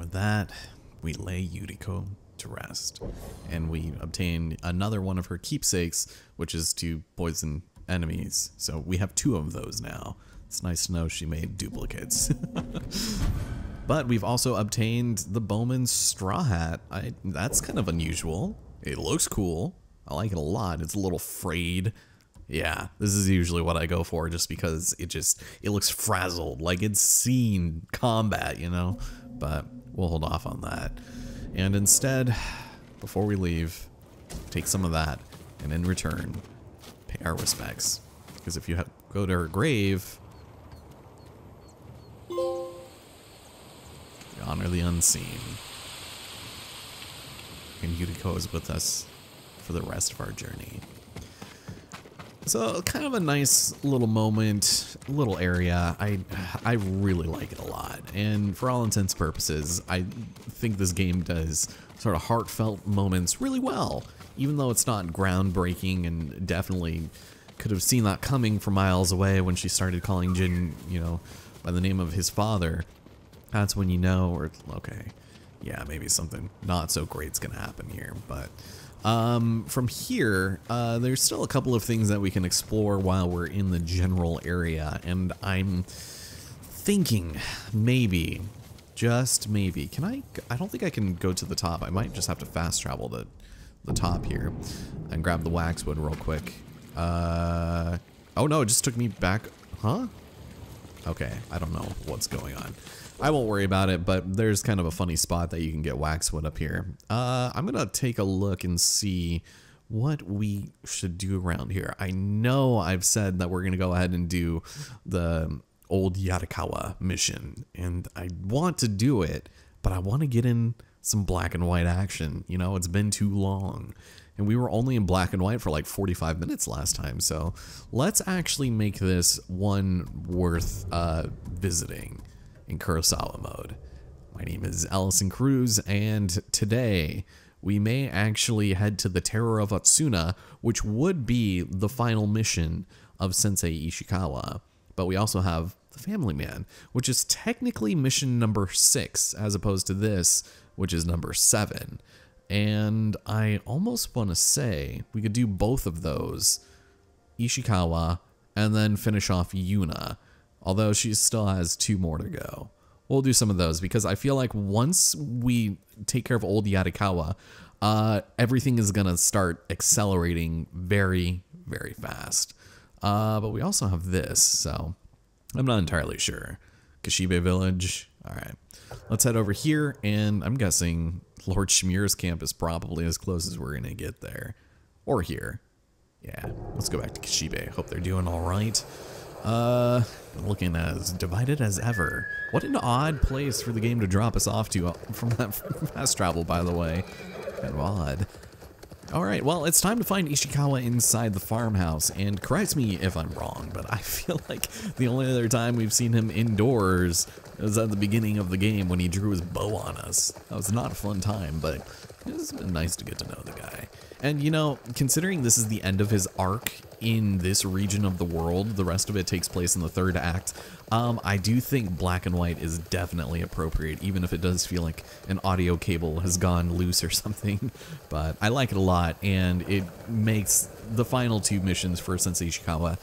with that, we lay Yuriko to rest. And we obtain another one of her keepsakes, which is to poison enemies. So we have 2 of those now. It's nice to know she made duplicates. But we've also obtained the Bowman's straw hat. That's kind of unusual. It looks cool. I like it a lot. It's a little frayed. Yeah, this is usually what I go for just because it looks frazzled, like it's seen combat, you know? But we'll hold off on that. And instead, before we leave, take some of that and in return, pay our respects. Because if you go to her grave, you honor the unseen. And Yuriko is with us for the rest of our journey. So kind of a nice little moment, little area. I really like it a lot. And for all intents and purposes, I think this game does sort of heartfelt moments really well. Even though it's not groundbreaking and definitely could have seen that coming from miles away when she started calling Jin, you know, by the name of his father. That's when you know, or okay, yeah, maybe something not so great's gonna happen here. But from here, there's still a couple of things that we can explore while we're in the general area, and I'm thinking maybe, just maybe, I don't think I can go to the top. I might just have to fast travel to the top here and grab the waxwood real quick. Oh no, it just took me back, huh? Okay, I don't know what's going on. I won't worry about it, but there's kind of a funny spot that you can get waxwood up here. I'm gonna take a look and see what we should do around here. I know I've said that we're gonna go ahead and do the old Yarikawa mission, and I want to do it, but I want to get in some black and white action. You know, it's been too long. And we were only in black and white for like 45 minutes last time, so let's actually make this one worth visiting in Kurosawa mode. My name is Allison Cruz, and today we may actually head to the Terror of Otsuna, which would be the final mission of Sensei Ishikawa. But we also have the Family Man, which is technically mission number 6, as opposed to this, which is number 7. And I almost want to say we could do both of those, Ishikawa, and then finish off Yuna, although she still has 2 more to go. We'll do some of those because I feel like once we take care of old Yarikawa, everything is going to start accelerating very, very fast. But we also have this, so I'm not entirely sure. Kashibe Village. All right, let's head over here, and I'm guessing Lord Shmir's camp is probably as close as we're gonna get there. Or here. Yeah, let's go back to Kashibe. Hope they're doing all right. Looking as divided as ever. What an odd place for the game to drop us off to from that fast travel, by the way. Kind of odd. Alright, well, it's time to find Ishikawa inside the farmhouse, and correct me if I'm wrong, but I feel like the only other time we've seen him indoors was at the beginning of the game when he drew his bow on us. That was not a fun time, but it's been nice to get to know the guy. And you know, considering this is the end of his arc in this region of the world, the rest of it takes place in the 3rd act, I do think black and white is definitely appropriate, even if it does feel like an audio cable has gone loose or something. But I like it a lot, and it makes the final 2 missions for Sensei Ishikawa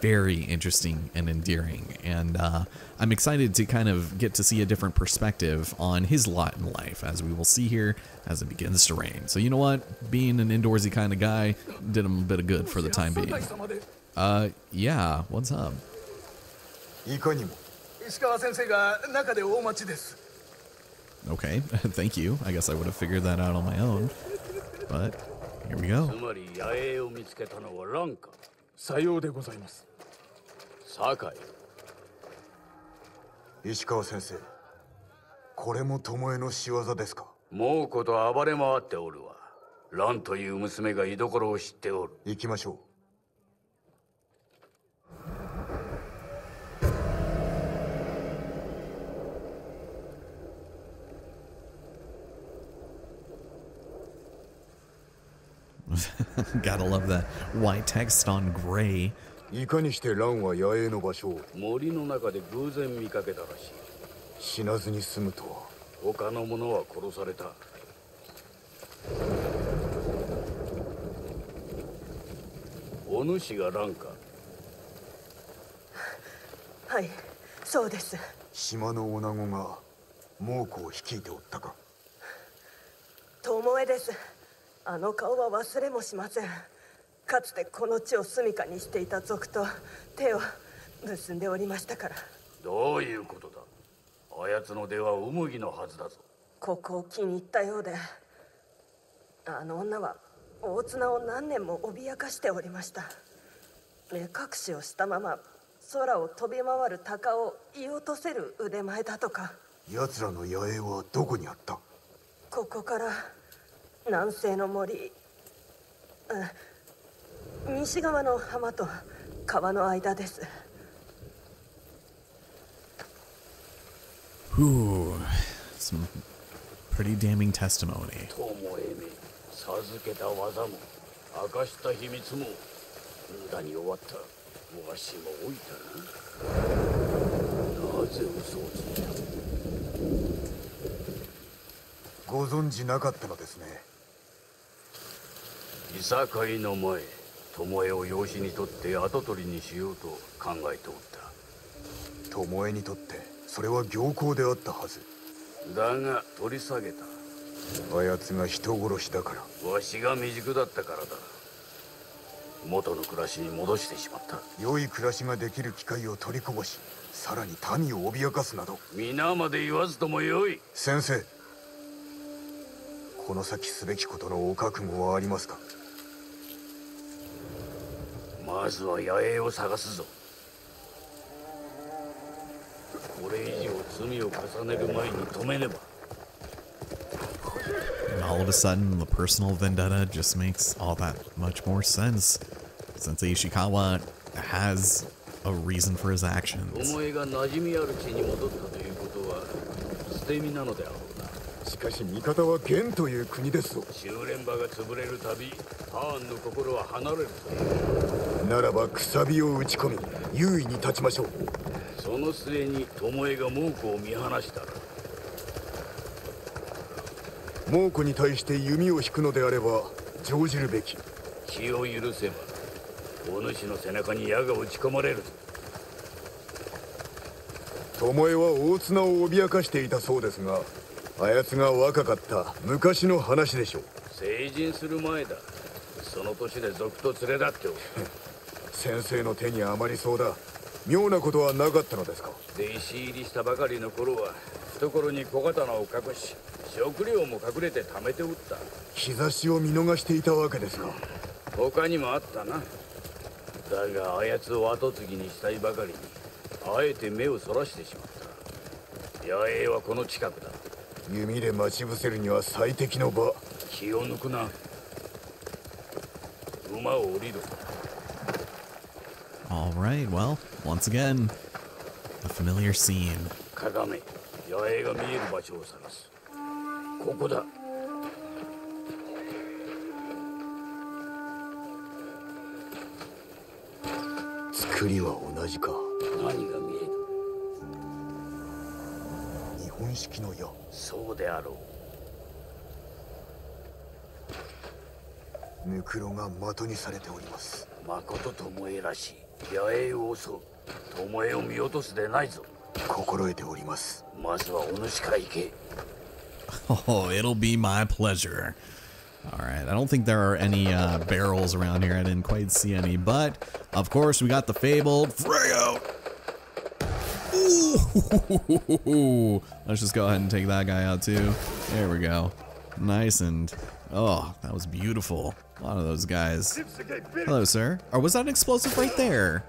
very interesting and endearing, and I'm excited to kind of get to see a different perspective on his lot in life, as we will see here as it begins to rain. So you know what, being an indoorsy kind of guy did him a bit of good for the time being. Yeah, what's up? Okay, thank you. I guess I would have figured that out on my own, but here we go. さようでございます。酒井。石川先生、これも巴の仕業ですか。猛虎と暴れ回っておるわ。蘭という娘が居所を知っておる。行きましょう。Gotta love that white text on gray. いかにして蘭は野営の場所を森の中で偶然見かけたらしい。死なずに済むとは他の者は殺された。お主が蘭か。はい、そうです。島の女子が猛虎を率いておったか。巴です。あの顔は忘れもしません。かつてこの地を住処にしていた族と手を結んでおりましたから。どういうことだ。あやつの出はウムギのはずだぞ。ここを気に入ったようで、あの女は大綱を何年も脅かしておりました。目隠しをしたまま空を飛び回る鷹を射落とせる腕前だとか。奴らの野営はどこにあった？ここから南西の森、西側の浜と川の間です。Ooh, some pretty damning testimony. トモエめ、授けた技も明かした秘密も無駄に終わった。わしも老いたな。なぜ嘘をついた？ご存知なかったのですね。いさかいの前、巴を養子にとって跡取りにしようと考えておった。巴にとってそれは良好であったはず。だが取り下げた。あやつが人殺しだから。わしが未熟だったからだ。元の暮らしに戻してしまった。良い暮らしができる機会を取りこぼし、さらに民を脅かすなど。皆まで言わずともよい。先生、この先すべきことのお覚悟はありますか？まずは野営を探すぞ。これ以上罪を重ねる前に止めねば。 And all of a sudden, the personal vendetta just makes all that much more sense. Sensei Ishikawa has a reason for his actions. 巴が馴染みある地に戻ったということは捨て身なのであろうな。しかし味方は元という国ですぞ。修練場が潰れるたびハーンの心は離れるという。ならばくさびを打ち込み優位に立ちましょう。その末に巴が猛虎を見放したら。猛虎に対して弓を引くのであれば乗じるべき。気を許せばお主の背中に矢が打ち込まれるぞ。巴は大綱を脅かしていたそうですが、あやつが若かった昔の話でしょう。成人する前だ。その年で賊と連れ立っておる。先生の手に余りそうだ。妙なことはなかったのですか？弟子入りしたばかりの頃は懐に小刀を隠し、食料も隠れて貯めておった。兆しを見逃していたわけですか？他にもあったな。だがあやつを跡継ぎにしたいばかりにあえて目をそらしてしまった。野営はこの近くだ。弓で待ち伏せるには最適の場。気を抜くな。馬を降りろ。 All right, well, once again, a familiar scene. かがめ、野営が見える場所を探す。ここだ。作りは同じか。何が見える？日本式の矢。そうであろう。ムクロが的にされております。まこと巴らしい。野営を襲う。巴を見落とすでないぞ。心得ております。まずはお主から行け。 Oh, it'll be my pleasure. All right, I don't think there are any barrels around here. I didn't quite see any, but of course we got the fabled Freo. Ooh, let's just go ahead and take that guy out too. There we go. Nice and oh, that was beautiful. A lot of those guys. Hello, sir. Or was that an explosive right there?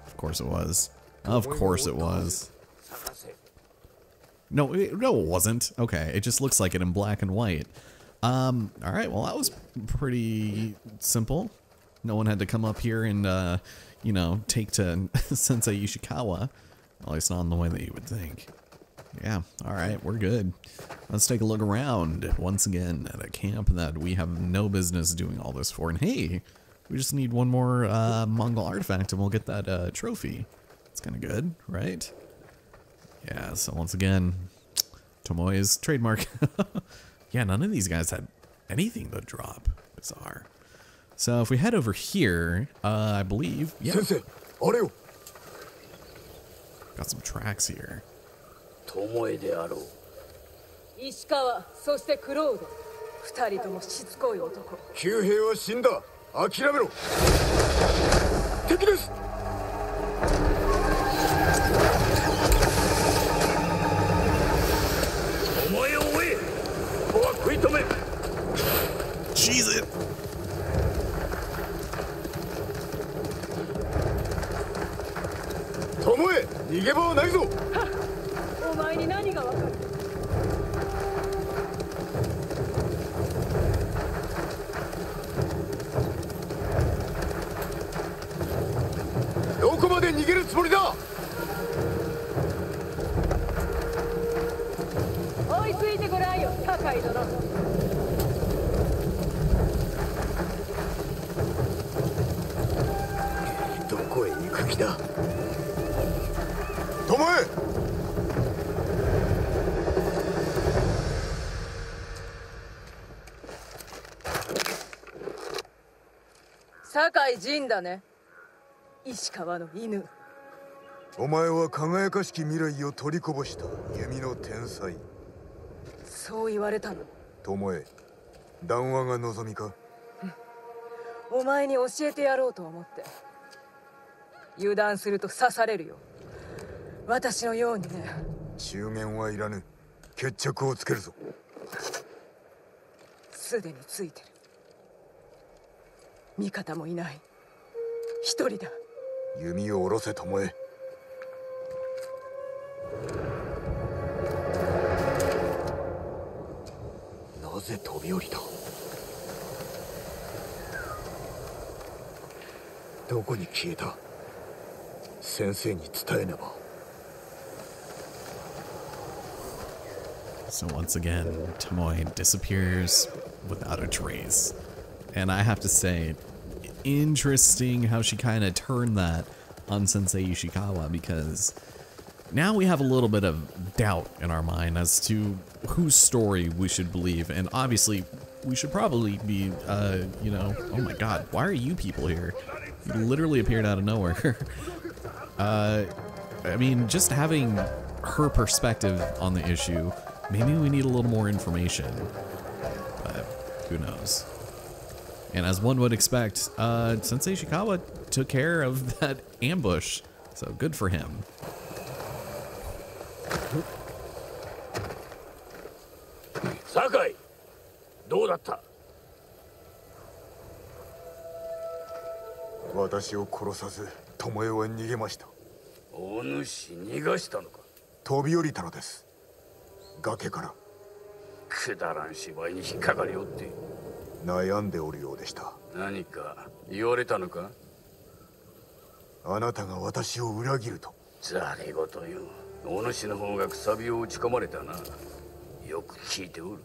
Of course it was. Of course it was. No, it wasn't. Okay, it just looks like it in black and white. All right, well, that was pretty simple. No one had to come up here and, you know, take to Sensei Ishikawa. At least not in the way that you would think. Yeah, all right, we're good. Let's take a look around once again at a camp that we have no business doing all this for. And hey, we just need one more Mongol artifact and we'll get that trophy. It's kind of good, right? Yeah, so once again, Tomoe's trademark. Yeah, none of these guys had anything to drop. Bizarre. So if we head over here, I believe, yeah, Sensei, あれよ。 got some tracks here. 巴であろう。石川、そしてクロード。二人ともしつこい男。旧兵は死んだ。諦めろ。敵です。お前を追え。ここは食い止め。 Cheese it! 巴、逃げ場はないぞ。お前に何がわかる？どこまで逃げるつもりだ。追いついてごらんよ、高井殿。どこへ行く気だ。巴。酒井仁だね。石川の犬。お前は輝かしき未来を取りこぼした弓の天才。そう言われたの。巴、談話が望みか。お前に教えてやろうと思って。油断すると刺されるよ。私のようにね。中言はいらぬ。決着をつけるぞ。すでについてる。味方もいない。一人だ。弓を下ろせ、巴。なぜ飛び降りた。どこに消えた。先生に伝えねば。 So once again, Tomoe disappears without a trace. And I have to say, interesting how she kind of turned that on Sensei Ishikawa, because now we have a little bit of doubt in our mind as to whose story we should believe. And obviously, we should probably be, you know, oh my god, why are you people here? You literally appeared out of nowhere. I mean, just having her perspective on the issue, maybe we need a little more information, but who knows. And as one would expect, Sensei Ishikawa took care of that ambush, so good for him. 酒井、どうだった？私を殺さず、巴は逃げました。お主逃がしたのか？飛び降りたのです。崖から。くだらん芝居に引っかかりおって。悩んでおるようでした。何か言われたのか？あなたが私を裏切ると。ざれ言よ。お主の方がくさびを打ち込まれたな。よく聞いておる。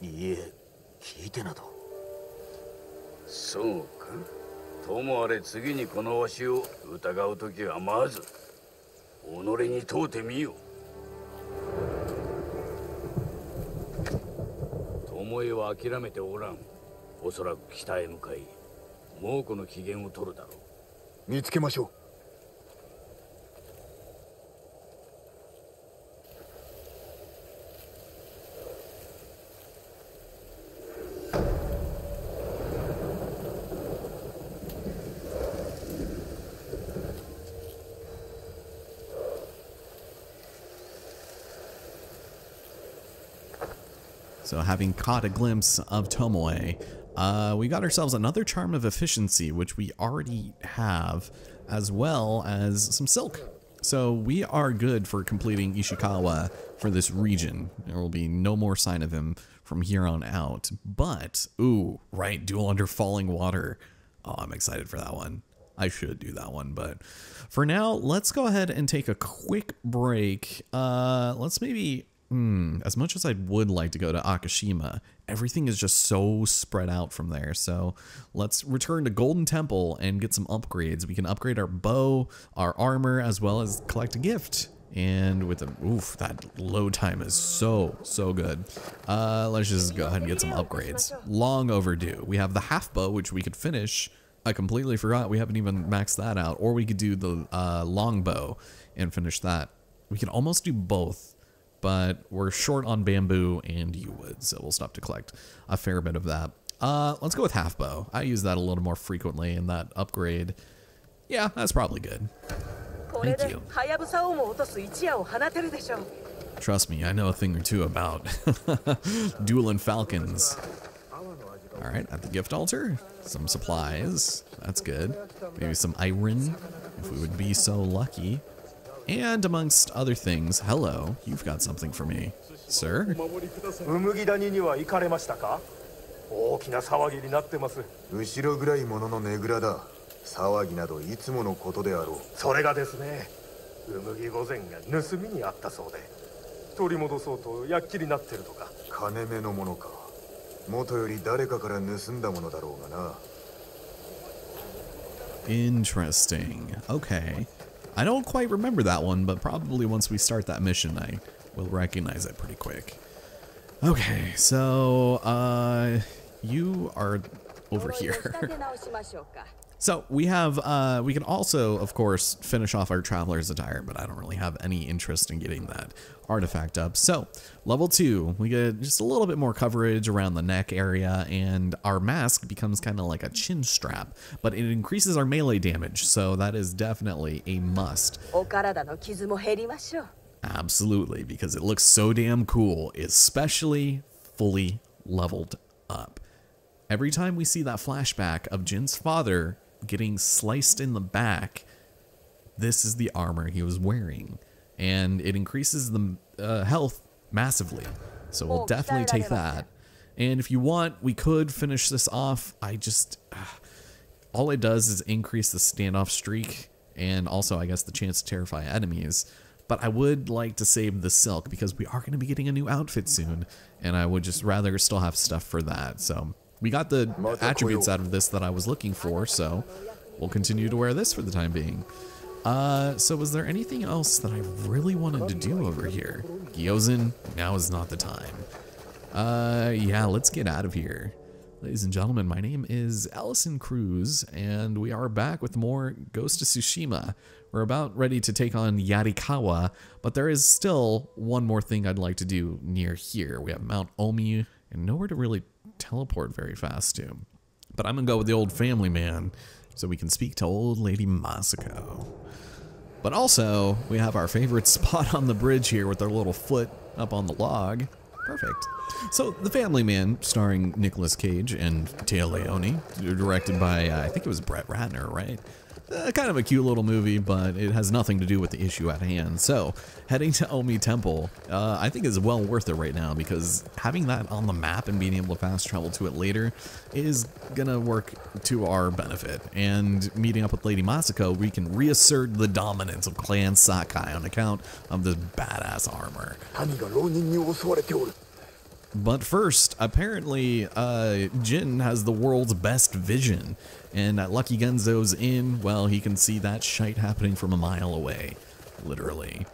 いいえ、聞いてなど。そうか。ともあれ次にこのわしを疑うときはまず己に問うてみよ。巴は諦めておらん。おそらく北へ向かい猛虎の機嫌を取るだろう。見つけましょう。So having caught a glimpse of Tomoe, we got ourselves another charm of efficiency, which we already have, as well as some silk. So we are good for completing Ishikawa for this region. There will be no more sign of him from here on out. But, ooh, right, duel under falling water. Oh, I'm excited for that one. I should do that one, but for now, let's go ahead and take a quick break. Let's maybe... as much as I would like to go to Akashima, everything is just so spread out from there. So let's return to Golden Temple and get some upgrades. We can upgrade our bow, our armor, as well as collect a gift. And with the, oof, that load time is so good. Let's just go ahead and get some upgrades. Long overdue. We have the half bow, which we could finish. I completely forgot we haven't even maxed that out. Or we could do the long bow and finish that. We could almost do both, but we're short on bamboo and yew wood, so we'll stop to collect a fair bit of that. Let's go with half bow. I use that a little more frequently, and that upgrade, yeah, that's probably good. Thank you. Trust me, I know a thing or two about dueling falcons. All right, at the gift altar, some supplies. That's good. Maybe some iron, if we would be so lucky. And amongst other things, hello, you've got something for me, sir. 騒ぎなどいつものことであろう。それがですね、うむぎ御前が盗みにあったそうで、取り戻そうとやっきりなってるとか。金目のものか。元より誰かから盗んだものだろうがな。Interesting. Okay. I don't quite remember that one, but probably once we start that mission, I will recognize it pretty quick. Okay, so, you are over here. So we have, we can also, of course, finish off our traveler's attire, but I don't really have any interest in getting that artifact up. So level 2, we get just a little bit more coverage around the neck area, and our mask becomes kind of like a chin strap, but it increases our melee damage. So that is definitely a must. Absolutely, because it looks so damn cool, especially fully leveled up. Every time we see that flashback of Jin's father getting sliced in the back, this is the armor he was wearing, and it increases the health massively, so we'll definitely take that. And if you want, we could finish this off. I just all it does is increase the standoff streak, and also I guess the chance to terrify enemies, but I would like to save the silk because we are going to be getting a new outfit soon, and I would just rather still have stuff for that. So we got the attributes out of this that I was looking for, so we'll continue to wear this for the time being. So was there anything else that I really wanted to do over here? Gyozin, now is not the time. Yeah, let's get out of here. Ladies and gentlemen, my name is Allison Cruz, and we are back with more Ghost of Tsushima. We're about ready to take on Yarikawa, but there is still one more thing I'd like to do near here. We have Mount Omi, and nowhere to really teleport very fast to. But I'm gonna go with the old family man so we can speak to old lady Masako. But also, we have our favorite spot on the bridge here with our little foot up on the log. Perfect. So, The Family Man, starring Nicolas Cage and Téa Leoni, directed by, I think it was Brett Ratner, right? Kind of a cute little movie, but it has nothing to do with the issue at hand. So, heading to Omi Temple, I think is well worth it right now, because having that on the map and being able to fast travel to it later is gonna work to our benefit. And meeting up with Lady Masako, we can reassert the dominance of Clan Sakai on account of this badass armor. But first, apparently, Jin has the world's best vision, and at Lucky Genzo's inn, well, he can see that shite happening from a mile away, literally.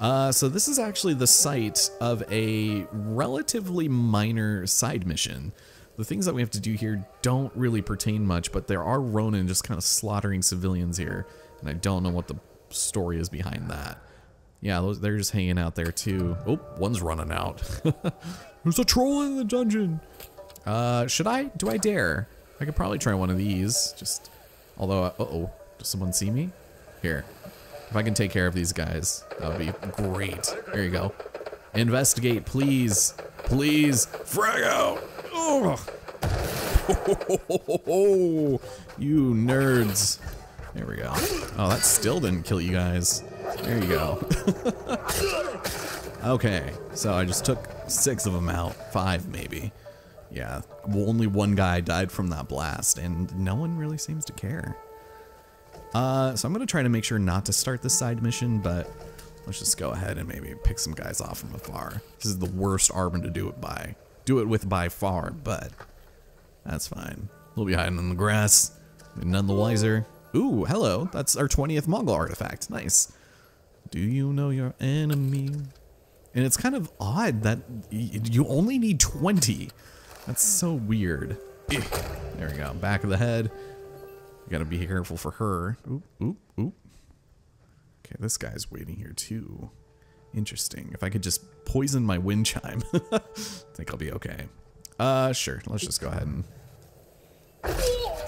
So this is actually the site of a relatively minor side mission. The things that we have to do here don't really pertain much, but there are Ronin just kind of slaughtering civilians here, and I don't know what the story is behind that. Yeah, they're just hanging out there too. Oh, one's running out. There's a troll in the dungeon. Should I? Do I dare? I could probably try one of these. Just, although, uh-oh, does someone see me? Here, if I can take care of these guys, that would be great. There you go. Investigate, please. Please. Frag out. Oh. You nerds. There we go. Oh, that still didn't kill you guys. There you go. Okay, so I just took 6 of them out. 5 maybe. Yeah, only one guy died from that blast, and no one really seems to care. So I'm gonna try to make sure not to start this side mission, but let's just go ahead and maybe pick some guys off from afar. This is the worst armor to do it with by far, but that's fine. We'll be hiding in the grass, none the wiser. Ooh, hello, that's our 20th Mongol artifact, nice. Do you know your enemy? And it's kind of odd that you only need 20. That's so weird. There we go. Back of the head. You gotta be careful for her. Oop, oop, oop. Okay, this guy's waiting here too. Interesting. If I could just poison my wind chime, I think I'll be okay. Sure. Let's just go ahead and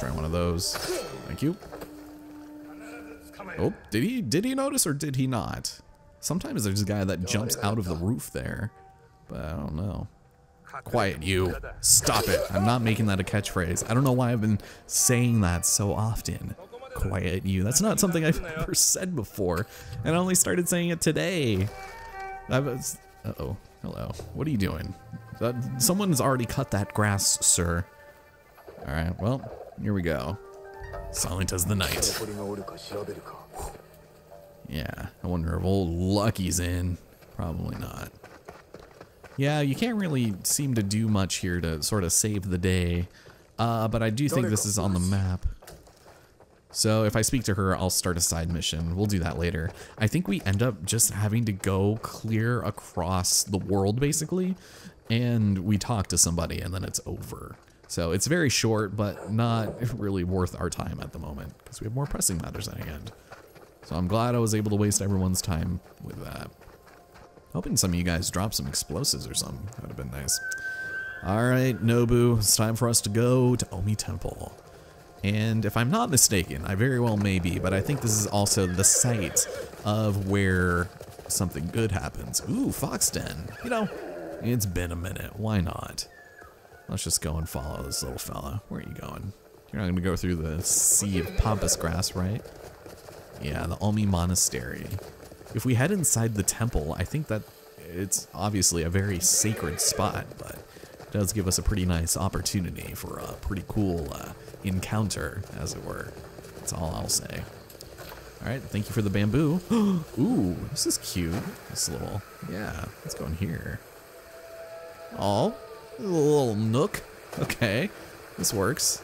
try one of those. Thank you. Oh, did he notice or did he not? Sometimes there's a guy that jumps out of the roof there, but I don't know. Quiet, you. Stop it. I'm not making that a catchphrase. I don't know why I've been saying that so often. Quiet, you. That's not something I've ever said before, and I only started saying it today. Uh-oh. Hello. What are you doing? Someone's already cut that grass, sir. Alright, well, here we go. Silent as the night. Yeah, I wonder if old Lucky's in. Probably not. Yeah, you can't really seem to do much here to sort of save the day. But I do think this is on the map. So if I speak to her, I'll start a side mission. We'll do that later. I think we end up just having to go clear across the world, basically. And we talk to somebody, and then it's over. So it's very short, but not really worth our time at the moment, because we have more pressing matters at hand. So I'm glad I was able to waste everyone's time with that. Hoping some of you guys drop some explosives or something. That would have been nice. Alright, Nobu, it's time for us to go to Omi Temple. And if I'm not mistaken, I very well may be, but I think this is also the site of where something good happens. Ooh, Fox Den. You know, it's been a minute. Why not? Let's just go and follow this little fella. Where are you going? You're not going to go through the sea of pampas grass, right? Yeah, the Omi Monastery. If we head inside the temple, I think that it's obviously a very sacred spot, but it does give us a pretty nice opportunity for a pretty cool encounter, as it were. That's all I'll say. Alright, thank you for the bamboo. Ooh, this is cute. This little, yeah, let's go in here. Oh, a little nook. Okay, this works.